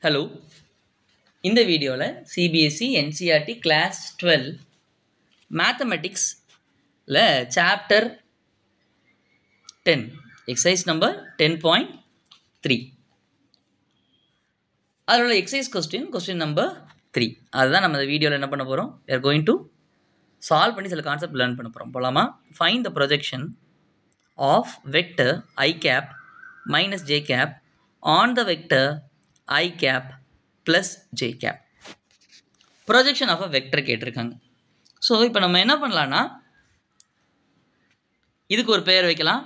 Hello, இந்த வீடியோவில் CBSE NCERT class 12 மேத்தமெட்டிக்ஸில் சாப்டர் 10 எக்ஸசைஸ் நம்பர் 10.3 அதில் உள்ள எக்ஸசைஸ் கொஸ்டின் நம்பர் 3 அதுதான் நம்ம இந்த வீடியோவில் என்ன பண்ண போகிறோம். we are going to solve பண்ணி சில கான்செப்ட் லேர்ன் பண்ண போகிறோம். போகலாமா? Find the projection of vector i cap minus j cap on the vector i cap plus j cap. Projection of a vector கேட்டிருக்காங்க. ஸோ இப்போ நம்ம என்ன பண்ணலான்னா, இதுக்கு ஒரு பேர் வைக்கலாம்,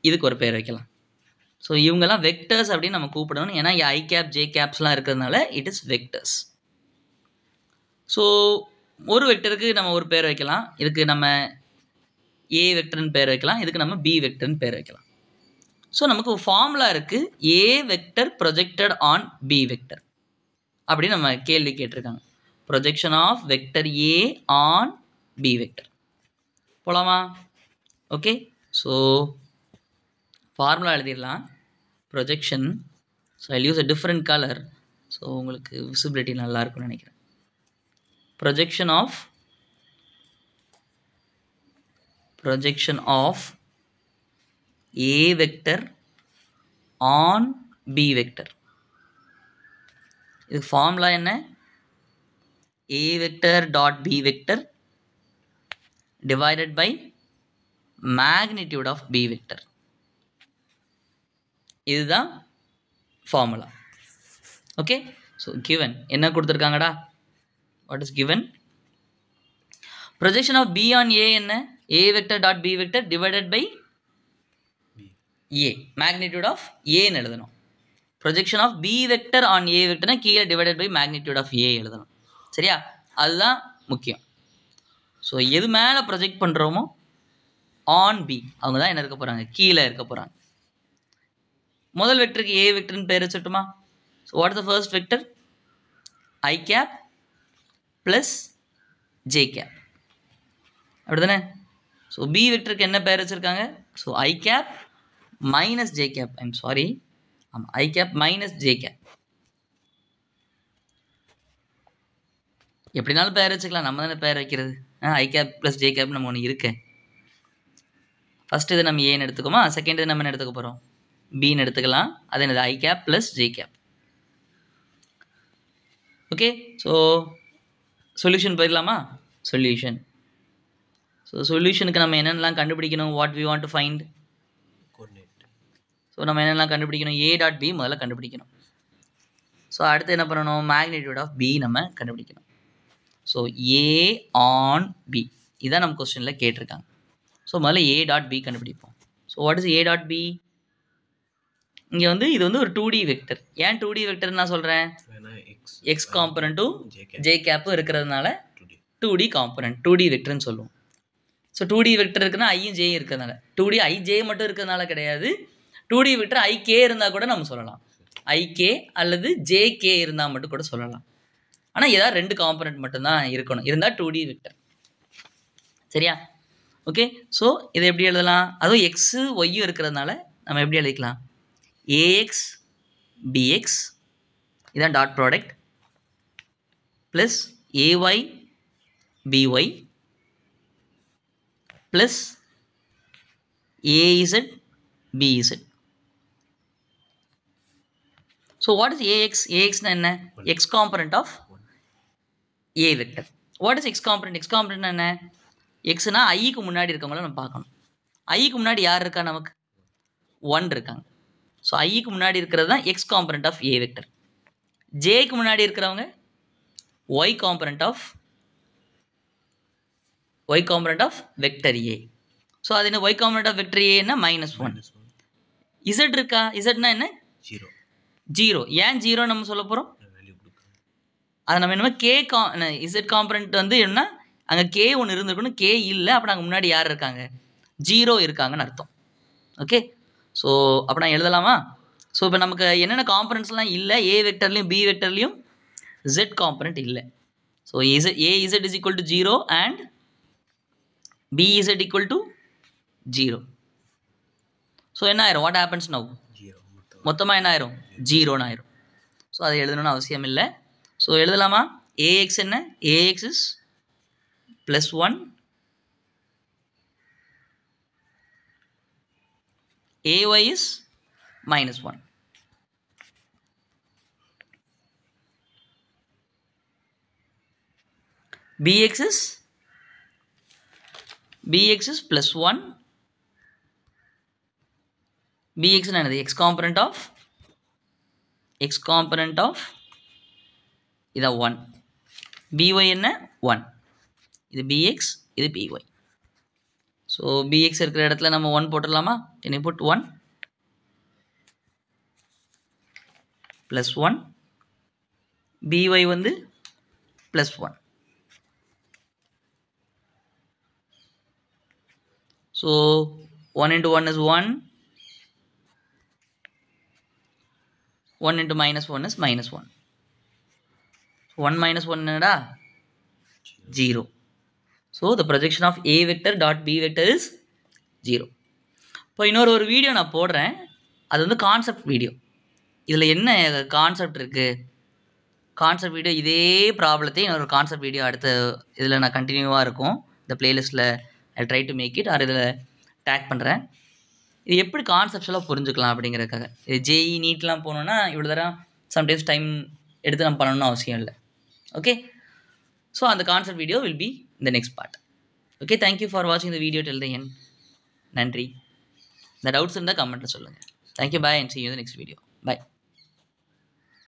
இதுக்கு ஒரு பேர் வைக்கலாம். ஸோ இவங்கெல்லாம் வெக்டர்ஸ் அப்படின்னு நம்ம கூப்பிடணும். ஏன்னா ஐ கேப் ஜே கேப்ஸ்லாம் இருக்கிறதுனால இட் இஸ் வெக்டர்ஸ். ஸோ ஒரு வெக்டருக்கு நம்ம ஒரு பேர் வைக்கலாம். இதுக்கு நம்ம ஏ வெக்டர்னு பேர் வைக்கலாம், இதுக்கு நம்ம பி வெக்டர்னு பேர் வைக்கலாம். ஸோ நமக்கு ஒரு ஃபார்முலா இருக்குது, A vector projected on B vector அப்படின்னு நம்ம கேள்வி கேட்டிருக்காங்க. Projection of vector A on B vector. போகலாமா? ஓகே, ஸோ ஃபார்முலா எழுதிடலாம். Projection, so I use a different colour, so உங்களுக்கு விசிபிலிட்டி நல்லா இருக்கும்னு நினைக்கிறேன். Projection of A vector on B vector. இது ஃபார்முலா என்ன? A vector dot B vector divided by magnitude of B vector. இதுதான் formula. Okay, so given என்ன கொடுத்துருக்காங்கடா? What is given? Projection of B on A என்ன? A vector dot B vector divided by A, magnitude of ஏன்னு எழுதணும். Projection of B vector on A வெக்டர்னா கீழே divided by magnitude of A எழுதணும். சரியா? அதுதான் முக்கியம். ஸோ எது மேலே ப்ரொஜெக்ட் பண்ணுறோமோ ஆன் பி, அவங்க தான் என்ன இருக்க போகிறாங்க? கீழே இருக்க போகிறாங்க. முதல் வெக்டருக்கு ஏ வெக்டர்னு பேர் வச்சுட்டுமா? So what is the first vector? I cap plus j cap, அப்படி தானே? ஸோ பி வெக்டருக்கு என்ன பேர் வச்சுருக்காங்க? So i cap minus j cap. I'm sorry, ஆமாம், i cap minus j cap. எப்படினாலும் பேர் வச்சுக்கலாம், நம்ம தானே பேர் வைக்கிறது. I cap plus j cap நம்ம ஒன்று இருக்கு. ஃபஸ்ட் இது நம்ம ஏன்னு எடுத்துக்கோமா, செகண்ட் இது நம்ம என்ன எடுத்துக்க போகிறோம்? பின்னு எடுத்துக்கலாம். அது என்னது? I cap plus j cap. Okay, so solution போயிடலாமா? சொல்யூஷன். ஸோ சொல்யூஷனுக்கு நம்ம என்னென்னலாம் கண்டுபிடிக்கணும்? What we want to find. So நம்ம என்னென்னலாம் கண்டுபிடிக்கணும்? ஏ டாட் பி முதல்ல கண்டுபிடிக்கணும். ஸோ அடுத்து என்ன பண்ணணும்? மேக்னிடியூட் ஆஃப் பி நம்ம கண்டுபிடிக்கணும். ஸோ ஏ ஆன் பி இதான் நம்ம கொஸ்டினில் கேட்டிருக்காங்க. ஸோ முதல்ல ஏ டாட் பி கண்டுபிடிப்போம். So what is a dot b? இங்கே வந்து இது வந்து ஒரு 2D வெக்டர். ஏன் 2D வெக்டர் நான் சொல்கிறேன்? எக்ஸ் காம்பனண்ட்டும் ஜே கேப்பும் இருக்கிறதுனால 2D காம்பனண்ட் 2D வெக்டர்னு சொல்லுவோம். ஸோ 2D வெக்டர் இருக்குன்னா ஐயும் ஜேயும் இருக்கிறதுனால, 2D ஐ ஜே மட்டும் இருக்கிறதுனால கிடையாது. 2D வெக்டர் ஐ கே இருந்தால் கூட நம்ம சொல்லலாம், ஐ கே அல்லது ஜே கே இருந்தால் மட்டும் கூட சொல்லலாம். ஆனால் ஏதாவது 2 காம்பனண்ட் மட்டும்தான் இருக்கணும், இருந்தால் 2D வெக்டர். சரியா? ஓகே, ஸோ இதை எப்படி எழுதலாம்? அதுவும் எக்ஸு ஒய்யும் இருக்கிறதுனால நம்ம எப்படி எழுதிக்கலாம்? ஏஎக்ஸ் பிஎக்ஸ் இதான் dot product plus a y b y plus a z b z. So what is a x? ஏஎக்ஸ்னா என்ன? X component of A vector. What is x component? X component என்ன? எக்ஸ்னா ஐக்கு முன்னாடி இருக்கவங்கள நம்ம பார்க்கணும். ஐக்கு முன்னாடி யார் இருக்கா? நமக்கு 1 இருக்காங்க. ஸோ ஐக்கு முன்னாடி இருக்கிறது தான் X component of A vector. ஜேக்கு முன்னாடி இருக்கிறவங்க Y component of vector A. So அது என்ன? ஒய் காம்பனண்ட் ஆஃப் வெக்டர் ஏன்னா -1. இசட் இருக்கா? இசட்னா என்ன? 0. ஏன் 0 நம்ம சொல்ல போகிறோம்? அது நம்ம என்னமோ கே இசட் காம்பனண்ட் வந்து என்ன, அங்கே கே ஒன்று இருந்திருக்கணும், கே இல்லை. அப்போ நாங்கள் முன்னாடி யார் இருக்காங்க? 0 இருக்காங்கன்னு அர்த்தம். ஓகே, ஸோ அப்போ நான் எழுதலாமா? ஸோ இப்போ நமக்கு என்னென்ன காம்பனண்ட்ஸ்லாம் இல்லை? ஏ வெக்டர்லையும் பி வெக்டர்லையும் ஜெட் காம்பனண்ட் இல்லை. So AZ is equal to 0 and BZ equal to 0. So என்ன ஆயிரும்? What happens now? மொத்தமாக என்ன ஆயிரும்? 0ன்னு ஆயிரும். ஸோ அதை எழுதணும்னு அவசியம் இல்லை. ஸோ எழுதலாமா? ஏஎக்ஸ் என்ன? A x is +1, ay is -1. bx is +1. bx என்னது? x component of இது 1. by என்ன? 1. இது bx, இது by. ஸோ bx இருக்கிற இடத்துல நம்ம 1 போட்டுடலாமா? can you put 1 +1, by வந்து +1. So 1 into 1 is 1, 1 into -1 is -1. 1 minus 1 என்னடா? 0. So the projection of a vector dot b vector is 0. இப்போ இன்னொரு வீடியோ நான் போடுறேன், அது வந்து கான்செப்ட் வீடியோ. இதில் என்ன கான்செப்ட் இருக்குது? கான்செப்ட் வீடியோ இதே ப்ராப்ளத்தையும் இன்னொரு கான்செப்ட் வீடியோ அடுத்த இதில் நான் கண்டினியூவாக இருக்கும். இந்த பிளேலிஸ்ட்டில் I try to make it, இதில் டேக் பண்ணுறேன். இது எப்படி கான்செப்ட்ஸ்லாம் புரிஞ்சுக்கலாம் அப்படிங்கிறதுக்காக. இது ஜேஇ நீட்லாம் போகணுன்னா இவ்வளோ தரம் சம்டைம்ஸ் டைம் எடுத்து நம்ம பண்ணணும்னு அவசியம் இல்லை. ஓகே, ஸோ அந்த கான்செப்ட் வீடியோ வில் பி இந்த next part. Okay, thank you for வாட்சிங் the video till the end. நன்றி. இந்த டவுட்ஸ் இருந்தால் கமெண்ட்டில் சொல்லுங்கள். Thank you, bye, and see you in the next video. Bye.